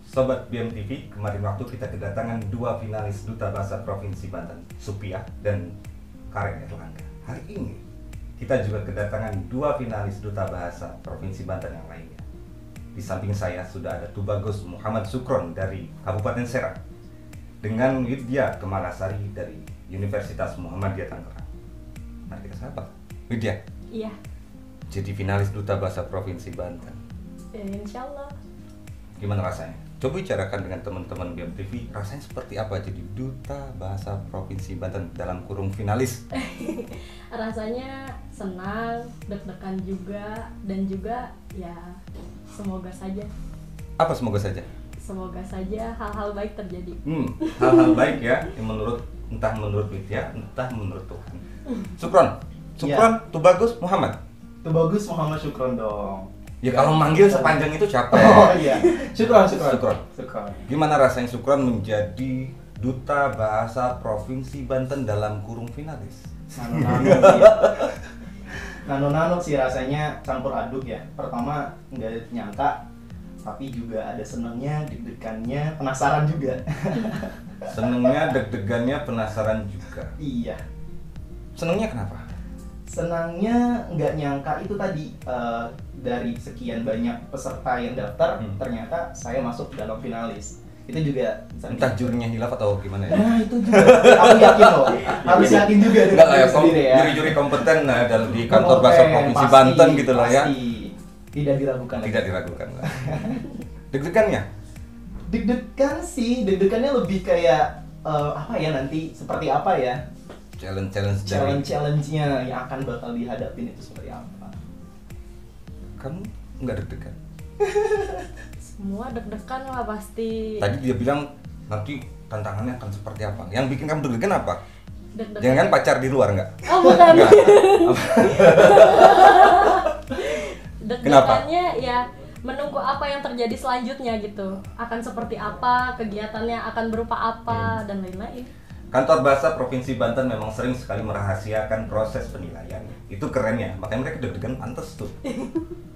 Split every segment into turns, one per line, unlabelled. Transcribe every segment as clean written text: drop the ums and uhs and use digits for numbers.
Sobat BMTV, kemarin waktu kita kedatangan dua finalis Duta Bahasa Provinsi Banten, Supiah dan Karen Erlangga. Hari ini kita juga kedatangan dua finalis Duta Bahasa Provinsi Banten yang lainnya. Di samping saya sudah ada Tubagus Muhammad Sukron dari Kabupaten Serang dengan Widya Kemalasari dari Universitas Muhammadiyah Tangerang. Mari kita sapa. Widya.
Iya.
Jadi finalis Duta Bahasa Provinsi Banten.
Insya Allah.
Gimana rasanya? Coba bicarakan dengan teman-teman BMTV, rasanya seperti apa jadi Duta Bahasa Provinsi Banten dalam kurung finalis?
Rasanya senang, deg-degan juga, dan juga ya semoga saja.
Apa semoga saja?
Semoga saja hal-hal baik terjadi.
Hal-hal baik ya, yang entah menurut Widya, entah menurut Tuhan. Sukron,
Ya.
Tubagus Muhammad.
Tubagus Muhammad Sukron dong.
Ya kalau manggil sepanjang itu siapa?
Oh iya, Sukron.
Sukron. Gimana rasanya Sukron menjadi Duta Bahasa Provinsi Banten dalam kurung finalis?
Nano sih rasanya campur aduk ya. Pertama nggak nyangka, tapi juga ada senangnya, deg-degannya, penasaran juga.
Senengnya, deg-degannya, penasaran juga.
Iya.
Senengnya kenapa?
Senangnya nggak nyangka itu tadi, dari sekian banyak peserta yang daftar, ternyata saya masuk dalam finalis. Itu juga
Entah jurinya hilaf atau gimana ya?
Nah itu juga, aku yakin loh. Harus yakin juga dengan
Enggak lah ya,
diri sendiri ya.
juri-juri kompeten lah dalam di kantor bahasa
Oke,
Provinsi
pasti,
Banten gitu lah ya.
pasti. Tidak diragukan.
Tidak diragukan lah. Deg-degannya?
Deg-degan sih, deg-degannya lebih kayak apa ya, nanti seperti apa ya, challenge-nya yang akan bakal dihadapin itu seperti apa.
Kamu nggak deg-degan?
Semua deg-degan lah pasti.
Tadi dia bilang nanti tantangannya akan seperti apa. Yang bikin kamu deg-degan apa?
Deg-degan.
Jangan pacar di luar nggak?
Oh bukan.
Nggak.
Deg-degannya ya menunggu apa yang terjadi selanjutnya gitu. Akan seperti apa, kegiatannya akan berupa apa, dan lain-lain.
Kantor Bahasa Provinsi Banten memang sering sekali merahasiakan proses penilaian. Itu keren ya, makanya mereka deg-degan pantes tuh.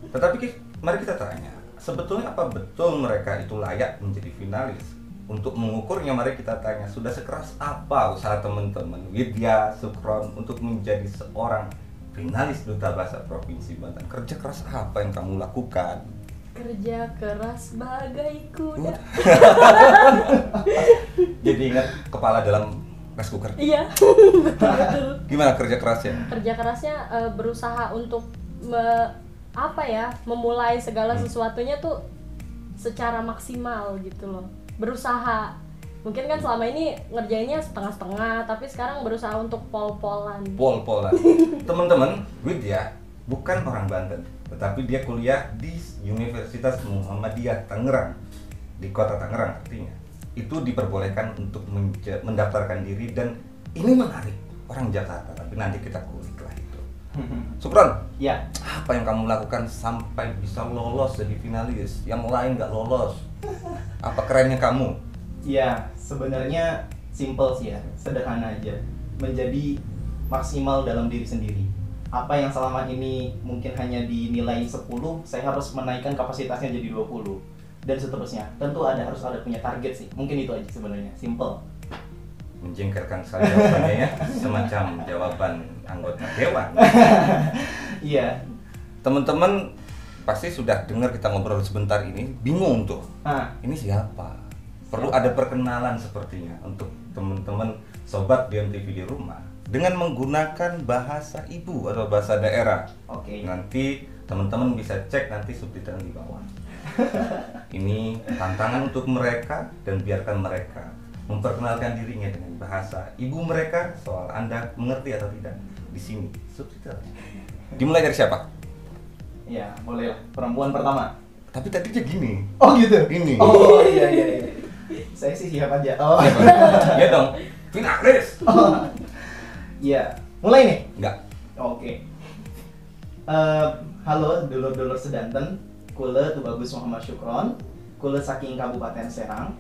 Tetapi mari kita tanya, sebetulnya apa betul mereka itu layak menjadi finalis? Untuk mengukurnya mari kita tanya, sudah sekeras apa usaha teman-teman Widya, Sukron untuk menjadi seorang finalis Duta Bahasa Provinsi Banten? Kerja keras apa yang kamu lakukan?
Kerja keras bagai kuda.
Jadi ingat kepala dalam rice cooker.
Iya, betul.
Gimana kerja kerasnya?
Kerja kerasnya berusaha untuk memulai segala sesuatunya tuh secara maksimal gitu loh. Berusaha. Mungkin kan selama ini ngerjainnya setengah-setengah, tapi sekarang berusaha untuk pol-polan.
Pol-polan. Teman-teman, Widya bukan orang Banten, tetapi dia kuliah di Universitas Muhammadiyah Tangerang, di kota Tangerang artinya. Itu diperbolehkan untuk mendaftarkan diri, dan ini menarik, orang Jakarta, tapi nanti kita kulik lah itu. Sukron,
Ya,
apa yang kamu lakukan sampai bisa lolos jadi finalis? Yang lain nggak lolos. Apa kerennya kamu?
ya sebenarnya simple sih ya, sederhana aja. Menjadi maksimal dalam diri sendiri. Apa yang selama ini mungkin hanya dinilai 10, saya harus menaikkan kapasitasnya jadi 20. Dan seterusnya. Tentu harus ada punya target sih. Mungkin itu aja sebenarnya, simple.
Menjengkelkan sekali jawabannya ya, semacam jawaban anggota dewan.
Iya.
Teman-teman pasti sudah dengar kita ngobrol sebentar ini, bingung tuh. Ini siapa? Perlu ada perkenalan sepertinya untuk teman-teman sobat BMTV di rumah dengan menggunakan bahasa ibu atau bahasa daerah.
Oke.
Nanti teman-teman bisa cek nanti subtitle di bawah. Ini tantangan untuk mereka, dan biarkan mereka memperkenalkan dirinya dengan bahasa ibu mereka, soal Anda mengerti atau tidak. Di sini subtitle. Dimulai dari siapa?
Ya, boleh lah. Perempuan pertama.
Tapi tadi dia gini.
Oh gitu?
Ini.
Oh iya. Saya sih siap aja. Oh.
Iya dong. Finalis.
Iya. Mulai nih?
Enggak.
Oke. Halo dulur-dulur sedanten. Kula Tubagus Muhammad Sukron. Kula saking Kabupaten Serang.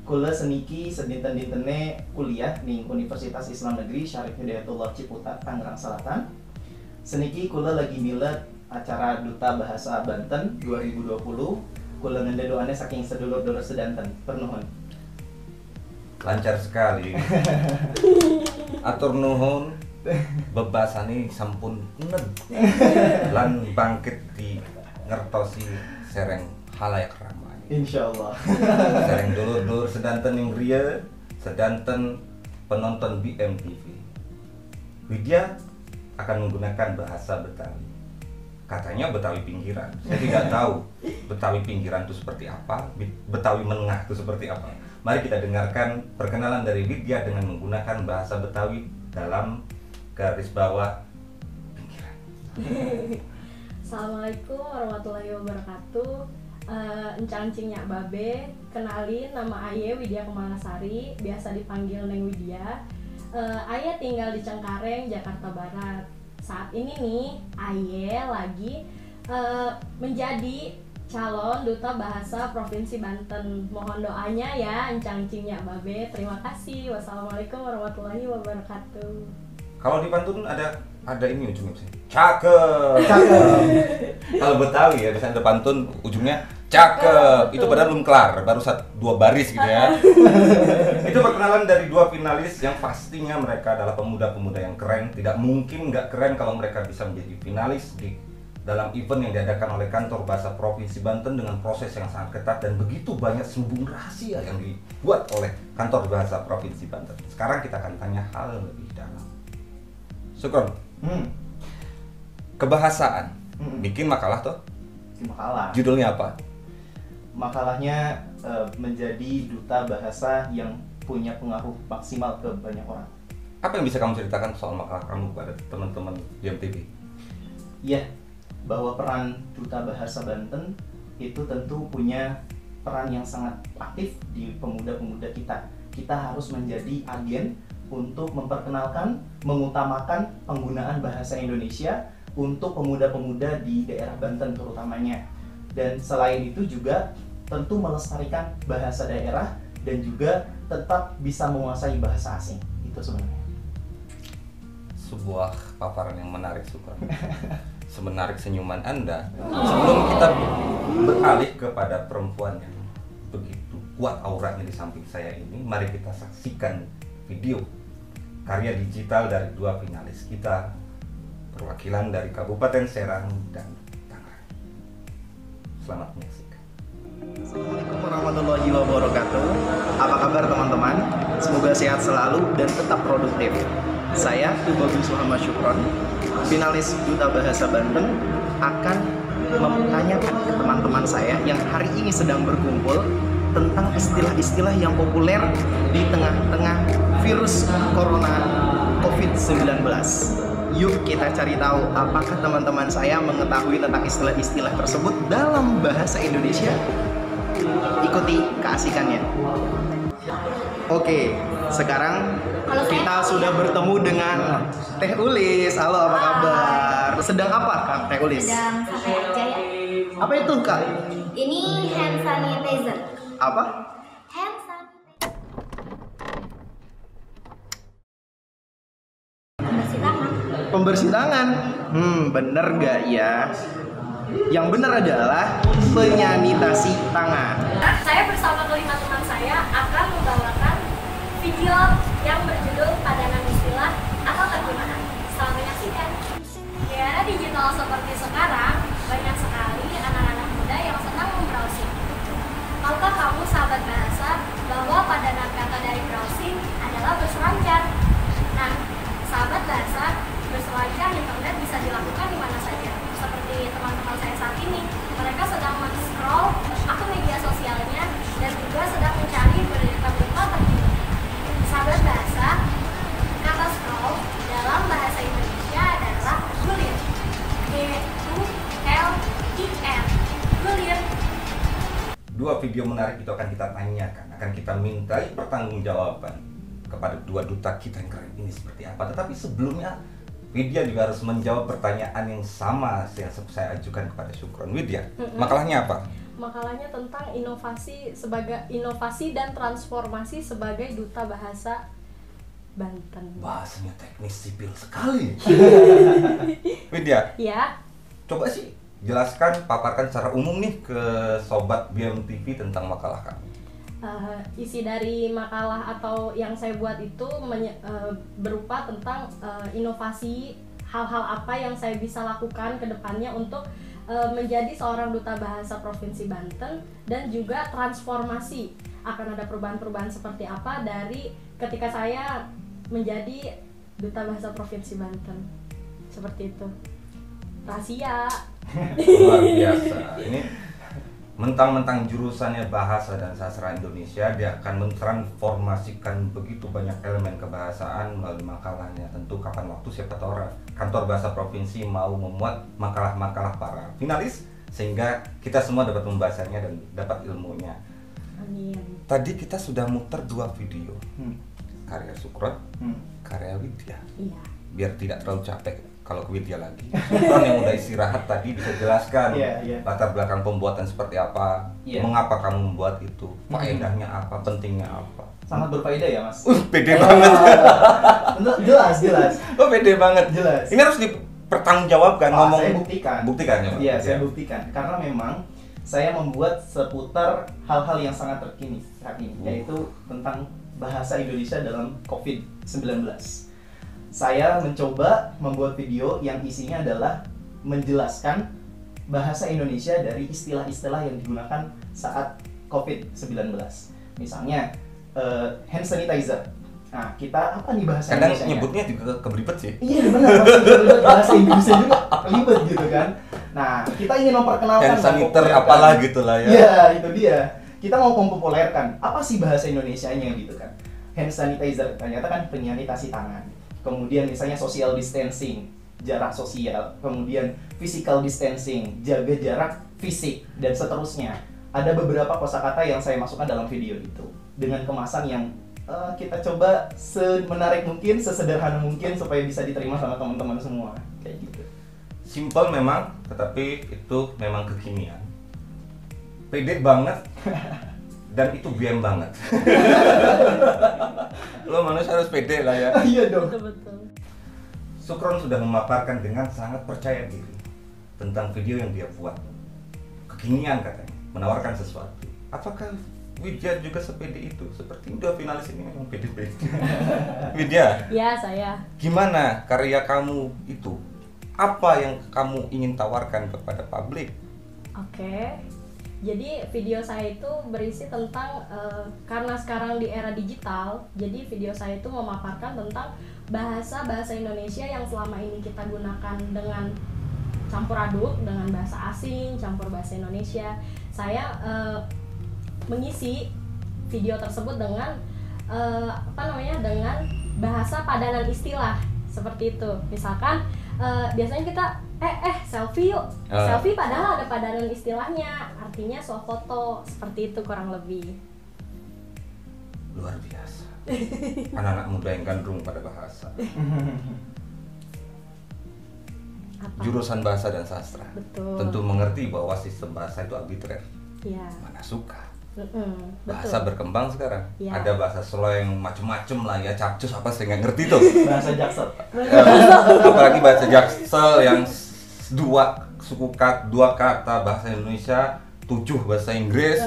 Kula seniki sedinten-dintene kuliah ning Universitas Islam Negeri Syarif Hidayatullah Ciputat Tangerang Selatan. Seniki kula lagi milih acara Duta Bahasa Banten 2020. Kula ngende doane saking sedulur-dulur sedanten. Pernuhun.
Lancar sekali. Atur nuhun. Bebasane sampun eneg. Lan bangkit di ngertosi sereng halayak ramai.
Insyaallah.
Sereng dulur-dulur sedanten yang ria, sedanten penonton BMTV. Widya akan menggunakan bahasa Betawi. Katanya Betawi pinggiran. Saya tidak tahu Betawi pinggiran itu seperti apa, Betawi menengah itu seperti apa. Mari kita dengarkan perkenalan dari Widya dengan menggunakan bahasa Betawi dalam garis bawah pinggiran.
Assalamualaikum warahmatullahi wabarakatuh. Encang-encingnya Babe, kenalin nama Aye Widya Kemalasari, biasa dipanggil Neng Widya. Aye tinggal di Cengkareng, Jakarta Barat. Saat ini nih, Aye lagi menjadi calon duta bahasa Provinsi Banten. Mohon doanya ya, encang-encingnya Babe. Terima kasih. Wassalamualaikum warahmatullahi wabarakatuh.
Kalau di Pantun ada ini ujungnya sih. Cakep. Kalau Betawi ya biasanya ada pantun ujungnya cakep. Itu padahal belum kelar, baru dua baris gitu ya. Itu perkenalan dari dua finalis yang pastinya mereka adalah pemuda-pemuda yang keren. Tidak mungkin nggak keren kalau mereka bisa menjadi finalis di dalam event yang diadakan oleh Kantor Bahasa Provinsi Banten dengan proses yang sangat ketat dan begitu banyak sembung rahasia yang dibuat oleh Kantor Bahasa Provinsi Banten. Sekarang kita akan tanya hal yang lebih dalam. Syukron. Kebahasaan. Bikin makalah tuh.
Makalah.
Judulnya apa?
Makalahnya menjadi duta bahasa yang punya pengaruh maksimal ke banyak orang.
Apa yang bisa kamu ceritakan soal makalah kamu kepada teman-teman BMTV?
Iya, bahwa peran duta bahasa Banten itu tentu punya peran yang sangat aktif di pemuda-pemuda kita. Kita harus menjadi agen untuk memperkenalkan, mengutamakan penggunaan bahasa Indonesia untuk pemuda-pemuda di daerah Banten terutamanya. Dan selain itu juga tentu melestarikan bahasa daerah dan juga tetap bisa menguasai bahasa asing. Itu sebenarnya.
Sebuah paparan yang menarik, Syukron. Semenarik senyuman Anda. Sebelum kita beralih kepada perempuan yang begitu kuat auranya di samping saya ini, mari kita saksikan video karya digital dari dua finalis kita, perwakilan dari Kabupaten Serang dan Tangerang. Selamat menyaksikan.
Assalamualaikum warahmatullahi wabarakatuh. Apa kabar teman-teman? Semoga sehat selalu dan tetap produktif. Saya Tubagus Muhammad Syukron, finalis Duta Bahasa Banten, akan menanyakan ke teman-teman saya yang hari ini sedang berkumpul tentang istilah-istilah yang populer di tengah-tengah virus corona COVID-19. Yuk kita cari tahu apakah teman-teman saya mengetahui tentang istilah-istilah tersebut dalam bahasa Indonesia. Ikuti keasikannya. Oke, sekarang kita sudah bertemu dengan Teh Ulis. Halo, apa kabar? Sedang apa Kak Teh Ulis?
Sedang santai aja ya.
Apa itu Kak?
Ini hand sanitizer.
Apa?
Hand sanitizer. Bersih tangan.
Pembersih tangan. Bener gak ya? Yang benar adalah penyanitasi tangan.
Saya bersama kelima teman saya akan membawakan video yang berjudul Padanan Istilah atau Terjemahan. Selamat menyaksikan. Di era digital seperti sekarang, banyak sekali anak-anak muda yang senang membrowsing. Tahukah kamu sahabat bahasa bahwa padanan kata dari browsing adalah berselancar? Nah, sahabat bahasa, berselancar internet bisa dilakukan di mana saja. Seperti teman-teman saya saat ini, mereka sedang men-scroll akun media sosialnya dan juga sedang mencari berita-berita terkini. Sahabat bahasa, kata scroll dalam bahasa Indonesia adalah gulir. G-U-L-I-R. Gulir.
Dua video menarik itu akan kita tanyakan, akan kita mintai pertanggungjawaban kepada dua duta kita yang keren ini seperti apa. Tetapi sebelumnya Widya juga harus menjawab pertanyaan yang sama yang saya ajukan kepada Syukron. Widya, makalahnya apa?
Makalahnya tentang inovasi dan transformasi sebagai duta bahasa Banten.
Bahasanya teknis sipil sekali. Widya,
Ya,
Coba sih jelaskan, paparkan secara umum nih ke Sobat BMTV tentang makalah kami.
Isi dari makalah atau yang saya buat itu berupa tentang inovasi, hal-hal apa yang saya bisa lakukan ke depannya untuk menjadi seorang duta bahasa Provinsi Banten, dan juga transformasi, akan ada perubahan-perubahan seperti apa dari ketika saya menjadi duta bahasa Provinsi Banten. Seperti itu. Rahasia.
Luar biasa. Ini mentang-mentang jurusannya bahasa dan sastra Indonesia, dia akan mentransformasikan begitu banyak elemen kebahasaan melalui makalahnya. Tentu kapan waktu siapa tahu kantor bahasa provinsi mau memuat makalah-makalah para finalis sehingga kita semua dapat membacanya dan dapat ilmunya.
Amin.
Tadi kita sudah muter 2 video, karya Sukron, karya Widya.
Iya.
Biar tidak terlalu capek kalau ke Widya lagi. Sukron yang udah istirahat tadi bisa jelaskan latar belakang pembuatan seperti apa, mengapa kamu membuat itu, faedahnya apa, pentingnya apa.
Sangat berfaedah ya Mas.
Pede banget.
Jelas.
Oh, pede banget.
Jelas.
Ini harus dipertanggungjawabkan. Ngomong.
Saya buktikan.
Buktikan ya Pak?
Iya, saya buktikan. Karena memang saya membuat seputar hal-hal yang sangat terkini saat ini, yaitu tentang bahasa Indonesia dalam COVID-19. Saya mencoba membuat video yang isinya adalah menjelaskan bahasa Indonesia dari istilah-istilah yang digunakan saat COVID-19. Misalnya hand sanitizer. Nah, kita apa nih bahasa
Kadang
Indonesia?
nyebutnya juga keberibet sih.
Iya benar, bahasa Indonesia juga ribet gitu kan. Nah, kita ingin memperkenalkan
Hand sanitizer apalah gitu lah ya.
Iya, itu dia. Kita mau mempopulerkan apa sih bahasa Indonesianya gitu kan. Hand sanitizer ternyata kan penyanitasi tangan. Kemudian misalnya social distancing, jarak sosial. Kemudian physical distancing, jaga jarak fisik, dan seterusnya. Ada beberapa kosakata yang saya masukkan dalam video itu dengan kemasan yang kita coba semenarik mungkin, sesederhana mungkin supaya bisa diterima sama teman-teman semua, kayak gitu.
Simple memang, tetapi itu memang kekinian. Pede banget dan itu BM banget. Lo manusia harus pede lah ya.
Iya dong.
Betul.
Sukron sudah memaparkan dengan sangat percaya diri tentang video yang dia buat. Kekinian katanya, menawarkan sesuatu. Apakah Widya juga sepede itu? Seperti dua finalis ini memang pede-pede. Widya,
Ya, saya.
gimana karya kamu itu? Apa yang kamu ingin tawarkan kepada publik?
Oke. Jadi video saya itu berisi tentang karena sekarang di era digital, jadi video saya itu memaparkan tentang bahasa Indonesia yang selama ini kita gunakan dengan campur aduk dengan bahasa asing, campur bahasa Indonesia. Saya mengisi video tersebut dengan dengan bahasa padanan istilah seperti itu. Misalkan biasanya kita selfie yuk. Selfie padahal ada padanan istilahnya, artinya swafoto, seperti itu kurang lebih.
Luar biasa. Anak-anak muda yang gandrung pada bahasa.
Apa?
Jurusan bahasa dan sastra.
Betul.
Tentu mengerti bahwa sistem bahasa itu arbitrer.
Iya.
Mana suka.
Betul.
Bahasa berkembang sekarang.
Ya.
Ada bahasa slang macem-macem lah ya, capcus apa saya nggak ngerti tuh.
Bahasa Jaksel.
Apalagi bahasa Jaksel yang dua kata bahasa Indonesia, 7 bahasa Inggris.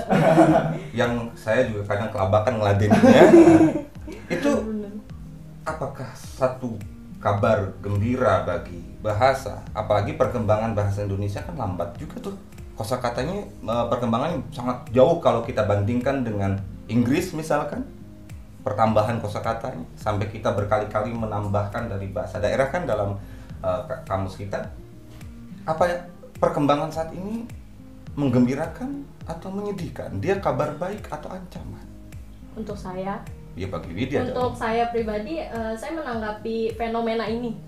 Yang saya juga kadang kelabakan ngeladeninnya. Itu apakah satu kabar gembira bagi bahasa? Apalagi perkembangan bahasa Indonesia kan lambat juga tuh. Kosakatanya perkembangannya sangat jauh kalau kita bandingkan dengan Inggris misalkan. Pertambahan kosakatanya sampai kita berkali-kali menambahkan dari bahasa daerah kan dalam kamus kita. Apa ya, perkembangan saat ini menggembirakan atau menyedihkan? Dia kabar baik atau ancaman?
Untuk saya,
Ya bagi Widya
untuk saya pribadi, saya menanggapi fenomena ini.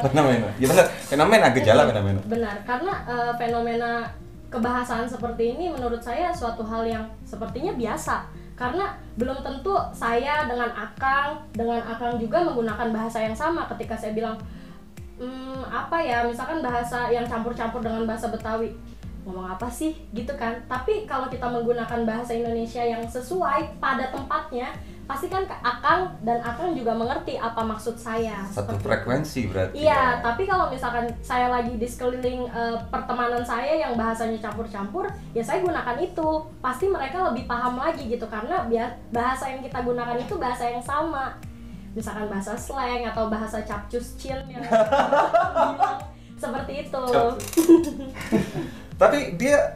fenomena. Ya benar, fenomena gejala fenomena.
Benar, karena fenomena kebahasaan seperti ini menurut saya suatu hal yang sepertinya biasa. Karena belum tentu saya dengan Akang juga menggunakan bahasa yang sama ketika saya bilang misalkan bahasa yang campur-campur dengan bahasa Betawi. Ngomong apa sih gitu kan. Tapi kalau kita menggunakan bahasa Indonesia yang sesuai pada tempatnya, pasti kan Akang juga mengerti apa maksud saya.
Satu
seperti
frekuensi berarti.
Iya, tapi kalau misalkan saya lagi di sekeliling pertemanan saya yang bahasanya campur-campur, ya saya gunakan itu. Pasti mereka lebih paham lagi gitu, karena bahasa yang kita gunakan itu bahasa yang sama. Misalkan bahasa slang atau bahasa capcus cil yang bilang seperti itu.
Tapi dia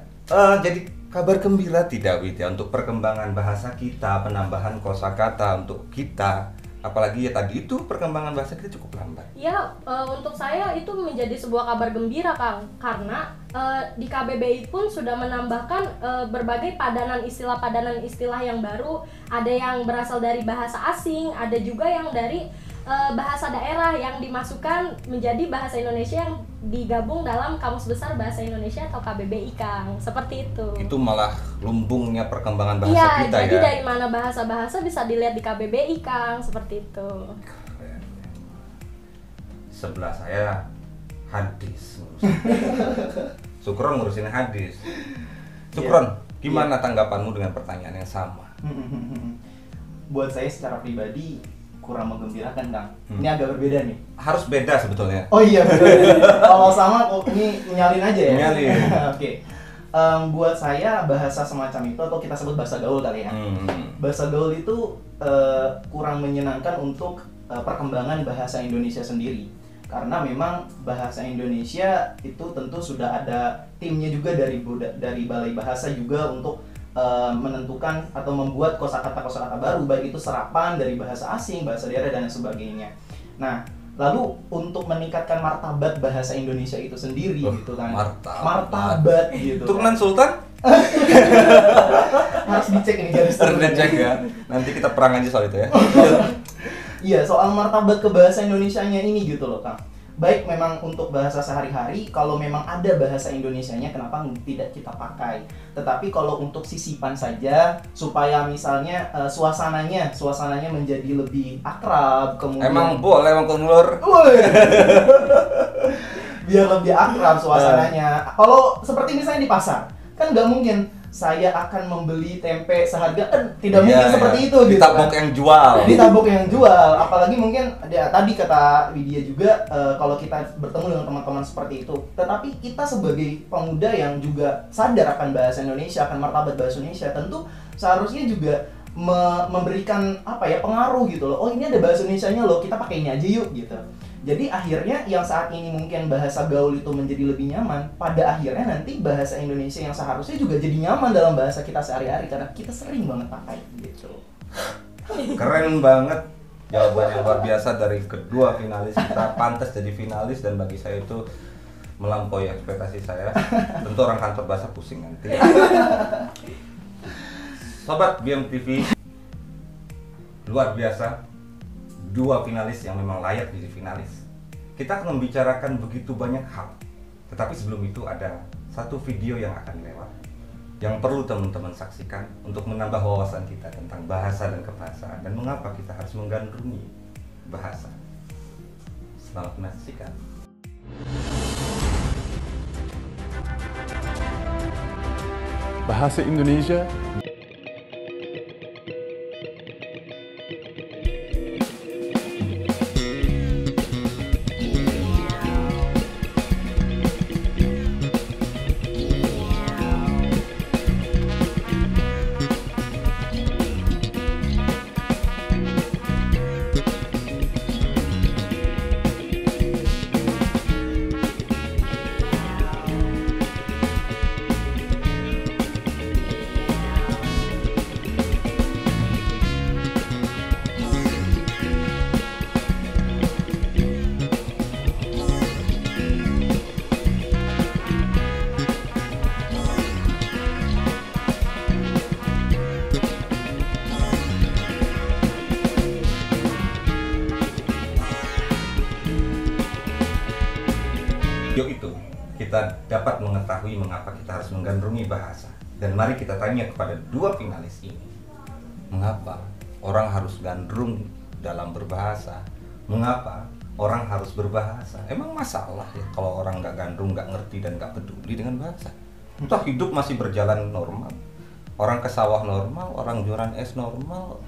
jadi kabar gembira tidak Wid ya untuk perkembangan bahasa kita, penambahan kosakata untuk kita, apalagi ya tadi itu perkembangan bahasa kita cukup lambat.
Ya, untuk saya itu menjadi sebuah kabar gembira, Kang, karena di KBBI pun sudah menambahkan berbagai padanan istilah yang baru. Ada yang berasal dari bahasa asing, ada juga yang dari bahasa daerah yang dimasukkan menjadi bahasa Indonesia yang digabung dalam Kamus Besar Bahasa Indonesia atau KBBI, Kang. Seperti itu.
Itu malah lumbungnya perkembangan bahasa
Iya,
kita
jadi
ya.
dari mana bahasa-bahasa bisa dilihat di KBBI, Kang. Seperti itu.
Sebelah saya hadis ngurusin. Sukron ngurusin hadis. Sukron, gimana tanggapanmu dengan pertanyaan yang sama?
Buat saya secara pribadi kurang menggembirakan, Kang. Ini agak berbeda nih.
Harus beda sebetulnya.
Oh iya betul. Kalau sama kok ini nyalin aja ya.
Nyalin.
Oke. Buat saya bahasa semacam itu atau kita sebut bahasa gaul kali ya. Bahasa gaul itu kurang menyenangkan untuk perkembangan bahasa Indonesia sendiri. Karena memang bahasa Indonesia itu tentu sudah ada timnya juga dari Balai Bahasa juga untuk menentukan atau membuat kosakata baru, baik itu serapan dari bahasa asing, bahasa daerah dan sebagainya. Nah, lalu untuk meningkatkan martabat bahasa Indonesia itu sendiri gitu kan. Martabat gitu.
Turunan Sultan?
Harus dicek ini garis
Harus cek ya. Nanti kita perang aja soal itu ya.
Iya, soal martabat ke bahasa Indonesianya ini gitu loh, Kang. Baik memang untuk bahasa sehari-hari, kalau memang ada bahasa Indonesianya kenapa tidak kita pakai. Tetapi kalau untuk sisipan saja supaya misalnya suasananya menjadi lebih akrab, kemudian
Emang boleh emang konulur.
Biar lebih akrab suasananya. Kalau seperti misalnya di pasar, kan nggak mungkin saya akan membeli tempe seharga, tidak mungkin seperti itu gitu
ditabok
kan.
yang jual.
Ditabok yang jual, apalagi mungkin tadi kata Widya juga kalau kita bertemu dengan teman-teman seperti itu. Tetapi kita sebagai pemuda yang juga sadar akan bahasa Indonesia, akan martabat bahasa Indonesia, tentu seharusnya juga memberikan pengaruh gitu loh. Oh, ini ada bahasa Indonesianya loh, kita pakai ini aja yuk gitu. Jadi akhirnya yang saat ini mungkin bahasa gaul itu menjadi lebih nyaman, pada akhirnya nanti bahasa Indonesia yang seharusnya juga jadi nyaman dalam bahasa kita sehari-hari karena kita sering banget pakai gitu.
Keren banget jawaban yang luar biasa dari kedua finalis kita, pantas jadi finalis dan bagi saya itu melampaui ekspektasi saya. Tentu orang kantor bahasa pusing nanti. Sobat BM TV, luar biasa. Dua finalis yang memang layak jadi finalis. Kita akan membicarakan begitu banyak hal. Tetapi sebelum itu ada satu video yang akan lewat yang perlu teman-teman saksikan untuk menambah wawasan kita tentang bahasa dan kebahasaan dan mengapa kita harus menggandrungi bahasa. Selamat menyaksikan.
Bahasa Indonesia
video itu kita dapat mengetahui mengapa kita harus menggandrungi bahasa. Dan mari kita tanya kepada dua finalis ini, mengapa orang harus gandrung dalam berbahasa? Mengapa orang harus berbahasa? Emang masalah ya kalau orang nggak gandrung, nggak ngerti dan nggak peduli dengan bahasa? Entah hidup masih berjalan normal, orang ke sawah normal, orang jualan es normal,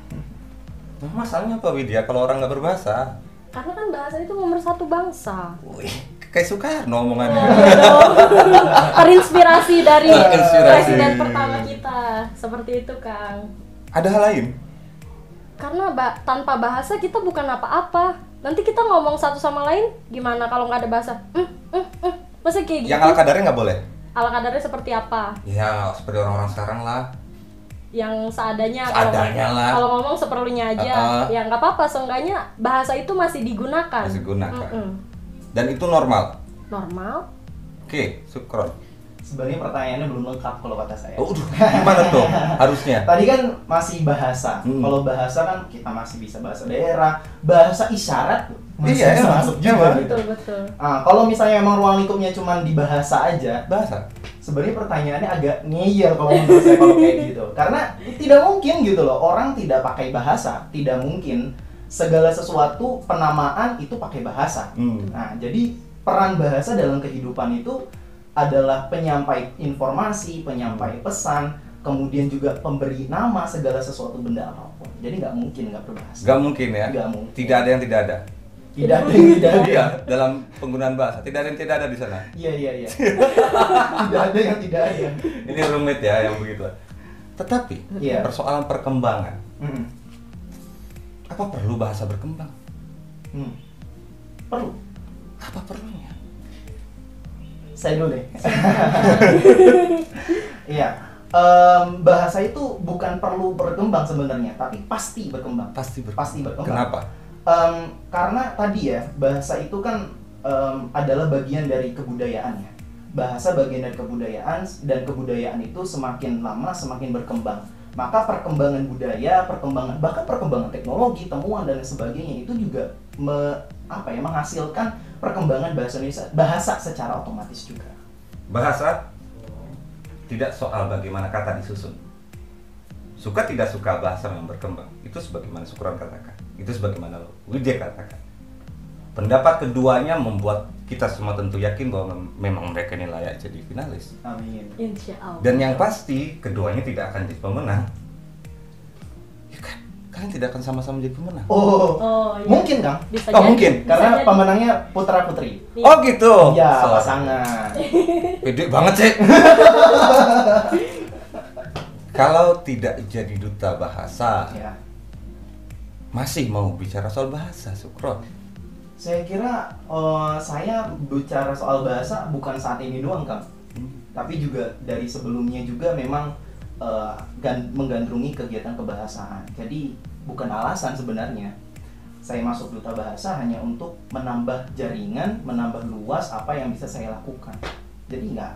Nah, masalahnya apa Widya kalau orang nggak berbahasa?
Karena kan bahasa itu nomor satu bangsa.
Wih, kayak Soekarno omongannya.
Terinspirasi dari
Terinspirasi.
presiden pertama kita. Seperti itu, Kang.
Ada hal lain?
Karena tanpa bahasa kita bukan apa-apa. Nanti kita ngomong satu sama lain gimana kalau nggak ada bahasa? Masa kayak gitu?
Yang ala kadarnya nggak boleh?
Ala kadarnya seperti apa?
Ya, seperti orang-orang sekarang lah.
Yang seadanya,
Seadanya lah.
kalau ngomong seperlunya aja. Ya nggak apa-apa, seenggaknya bahasa itu masih digunakan.
Masih gunakan. Dan itu normal.
Normal.
Oke, Sukron.
Sebenarnya pertanyaannya belum lengkap kalau kata saya.
Oh, gimana tuh harusnya?
Tadi kan masih bahasa. Kalau bahasa kan kita masih bisa bahasa daerah, bahasa isyarat tuh masih
Iya,
bisa
emang.
masuk juga.
Emang.
Gitu.
Betul.
Nah, kalau misalnya emang ruang lingkupnya cuma di bahasa aja,
Bahasa.
sebenarnya pertanyaannya agak ngeyel kalau menurut saya kalau kayak gitu. Karena tidak mungkin gitu loh, orang tidak pakai bahasa, tidak mungkin segala sesuatu penamaan itu pakai bahasa. Nah, jadi peran bahasa dalam kehidupan itu adalah penyampai informasi, penyampai pesan, kemudian juga pemberi nama segala sesuatu benda apapun. Jadi nggak mungkin nggak berbahasa.
Gak mungkin ya?
Nggak mungkin.
Tidak ada yang tidak ada.
Tidak ada yang tidak ada.
Iya, dalam penggunaan bahasa. Tidak ada yang tidak ada di sana.
Iya. Tidak ada yang tidak ada.
Ini rumit ya yang begitu. Tetapi,
Iya.
persoalan perkembangan.
Hmm.
Apa perlu bahasa berkembang?
Perlu.
Apa perlunya?
Saya dulu deh. Iya. Bahasa itu bukan perlu berkembang sebenarnya, tapi pasti berkembang.
Pasti
Pasti berkembang.
Kenapa?
Karena tadi ya, bahasa itu kan adalah bagian dari kebudayaannya. Bahasa bagian dari kebudayaan, dan kebudayaan itu semakin lama semakin berkembang. Maka perkembangan budaya, bahkan perkembangan teknologi, temuan dan sebagainya itu juga menghasilkan perkembangan bahasa Indonesia, bahasa secara otomatis juga.
Bahasa tidak soal bagaimana kata disusun. Suka tidak suka bahasa yang berkembang. Itu sebagaimana Sukron katakan. Itu sebagaimana Widya katakan. Pendapat keduanya membuat kita semua tentu yakin bahwa memang mereka ini layak jadi finalis.
Amin.
Insya Allah.
Dan yang pasti keduanya tidak akan jadi pemenang. Ya kan? Kalian tidak akan sama-sama jadi pemenang.
Oh, iya.
Mungkin Kang.
Bisa
Oh,
jadi.
mungkin.
Bisa
Karena
jadi.
pemenangnya putra putri.
Iya.
Oh gitu.
Iya,
So,
pasangan.
pede banget sih. Kalau tidak jadi duta bahasa,
Ya.
masih mau bicara soal bahasa, Sukron?
Saya kira saya bicara soal bahasa bukan saat ini doang, Kang. Tapi juga dari sebelumnya juga memang menggandrungi kegiatan kebahasaan. Jadi bukan alasan sebenarnya. Saya masuk duta bahasa hanya untuk menambah jaringan, menambah luas apa yang bisa saya lakukan. Jadi nggak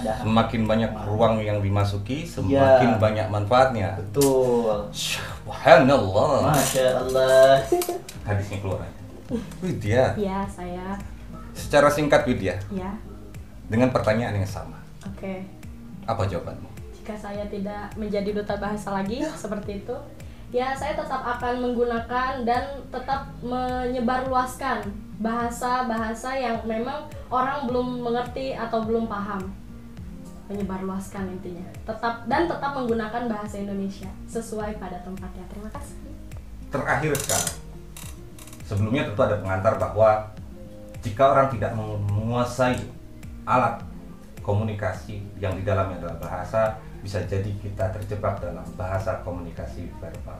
ada.
Semakin banyak ruang yang dimasuki, semakin banyak manfaatnya.
Betul.
Subhanallah.
Masya Allah.
Hadisnya keluar aja. Widya,
Iya, saya.
secara singkat Widya,
Ya.
dengan pertanyaan yang sama,
Oke.
apa jawabanmu?
Jika saya tidak menjadi duta bahasa lagi seperti itu, ya saya tetap akan menggunakan dan tetap menyebarluaskan bahasa-bahasa yang memang orang belum mengerti atau belum paham. Menyebarluaskan intinya. Tetap menggunakan bahasa Indonesia sesuai pada tempatnya. Terima kasih.
Terakhir sekarang, sebelumnya tentu ada pengantar bahwa jika orang tidak menguasai alat komunikasi yang di dalamnya adalah bahasa, bisa jadi kita terjebak dalam bahasa komunikasi verbal.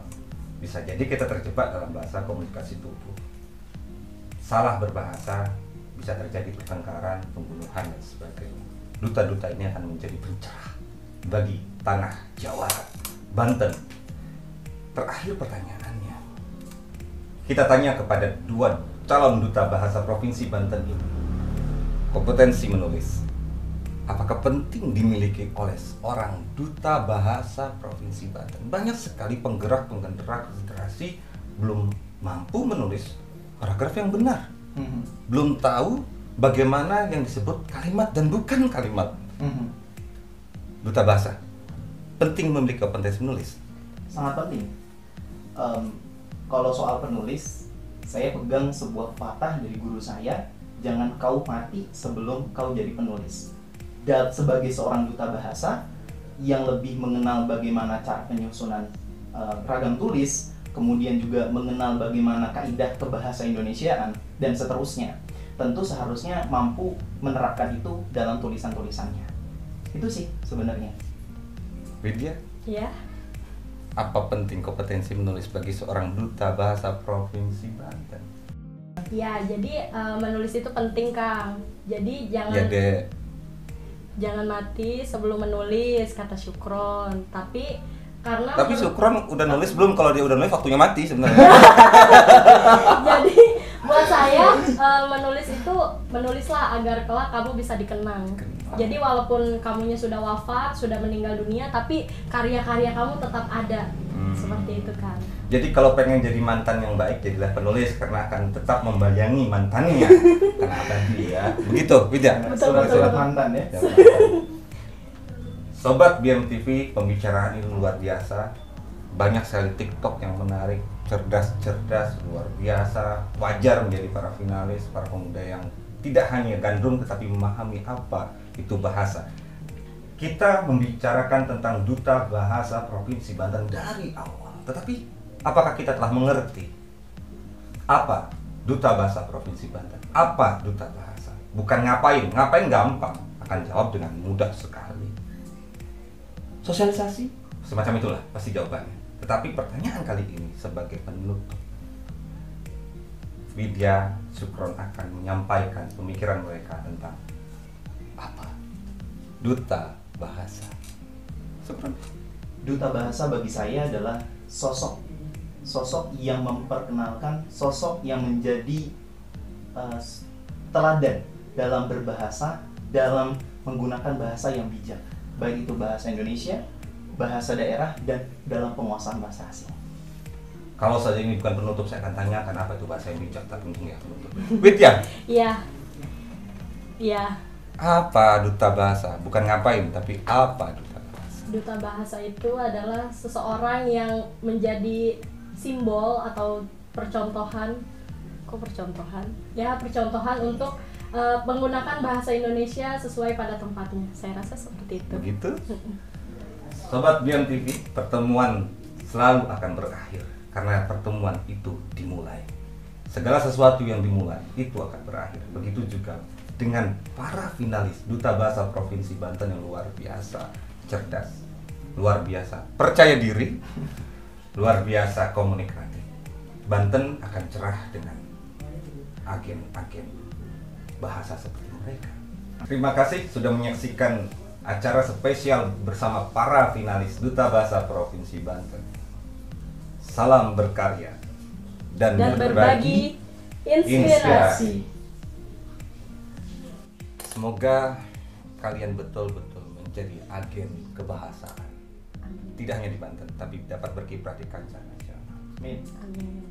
Bisa jadi kita terjebak dalam bahasa komunikasi tubuh. Salah berbahasa, bisa terjadi pertengkaran, pembunuhan, dan sebagainya. Duta-duta ini akan menjadi pencerah bagi tanah Jawa, Banten. Terakhir pertanyaannya, kita tanya kepada dua calon duta bahasa Provinsi Banten ini. Kompetensi menulis, apakah penting dimiliki oleh seorang duta bahasa Provinsi Banten? Banyak sekali penggerak-penggerak literasi belum mampu menulis paragraf yang benar, belum tahu bagaimana yang disebut kalimat dan bukan kalimat. Duta bahasa penting memiliki kompetensi menulis.
Sangat penting. Kalau soal penulis, saya pegang sebuah patah dari guru saya, jangan kau mati sebelum kau jadi penulis. Dan sebagai seorang duta bahasa yang lebih mengenal bagaimana cara penyusunan ragam tulis, kemudian juga mengenal bagaimana kaidah kebahasa Indonesiaan, dan seterusnya, tentu seharusnya mampu menerapkan itu dalam tulisan-tulisannya. Itu sih sebenarnya.
Widya,
Ya,
apa penting kompetensi menulis bagi seorang duta bahasa Provinsi Banten?
ya, jadi menulis itu penting, Kang. Jadi
Ya
jangan
deh,
jangan mati sebelum menulis, kata Syukron. Tapi karena
tapi Syukron udah nulis belum? Kalau dia udah nulis waktunya mati sebenarnya.
jadi buat saya menulislah agar kelak kamu bisa dikenang. Jadi walaupun kamunya sudah wafat, sudah meninggal dunia, tapi karya-karya kamu tetap ada. Seperti itu kan.
Jadi kalau pengen jadi mantan yang baik, jadilah penulis karena akan tetap membayangi mantannya. Karena abadi ya. Begitu, Widya.
Surat-surat mantan ya.
Sobat BMTV, pembicaraan ini luar biasa. Banyak sekali TikTok yang menarik, cerdas-cerdas, luar biasa. Wajar menjadi para finalis, para pemuda yang tidak hanya gandrung tetapi memahami apa itu bahasa. Kita membicarakan tentang duta bahasa Provinsi Banten dari awal. Tetapi apakah kita telah mengerti apa duta bahasa Provinsi Banten? Apa duta bahasa? Bukan ngapain gampang, akan jawab dengan mudah sekali. Sosialisasi, semacam itulah pasti jawabannya. Tetapi pertanyaan kali ini sebagai penutup, Widya, Syukron akan menyampaikan pemikiran mereka tentang apa duta bahasa. Syukron.
Duta bahasa bagi saya adalah sosok yang memperkenalkan, sosok yang menjadi teladan dalam berbahasa, dalam menggunakan bahasa yang bijak, baik itu bahasa Indonesia, bahasa daerah, dan dalam penguasaan bahasa asing.
Kalau saja ini bukan penutup, saya akan tanyakan apa itu bahasa yang bijak, tapi untung ya penutup. Widya,
Iya. Iya.
apa duta bahasa? Bukan ngapain, tapi apa duta bahasa?
Duta bahasa itu adalah seseorang yang menjadi simbol atau percontohan. Kok percontohan? Ya, percontohan untuk menggunakan bahasa Indonesia sesuai pada tempatnya. Saya rasa seperti itu.
Begitu? Sobat BMTV, pertemuan selalu akan berakhir karena pertemuan itu dimulai. Segala sesuatu yang dimulai itu akan berakhir. Begitu juga dengan para finalis Duta Bahasa Provinsi Banten yang luar biasa cerdas, luar biasa percaya diri, luar biasa komunikatif. Banten akan cerah dengan agen-agen bahasa seperti mereka. Terima kasih sudah menyaksikan acara spesial bersama para finalis Duta Bahasa Provinsi Banten. Salam berkarya dan
berbagi inspirasi.
Semoga kalian betul-betul menjadi agen kebahasaan. Tidak hanya di Banten, tapi dapat berkiprah di kancah nasional.
Amin.
Amin.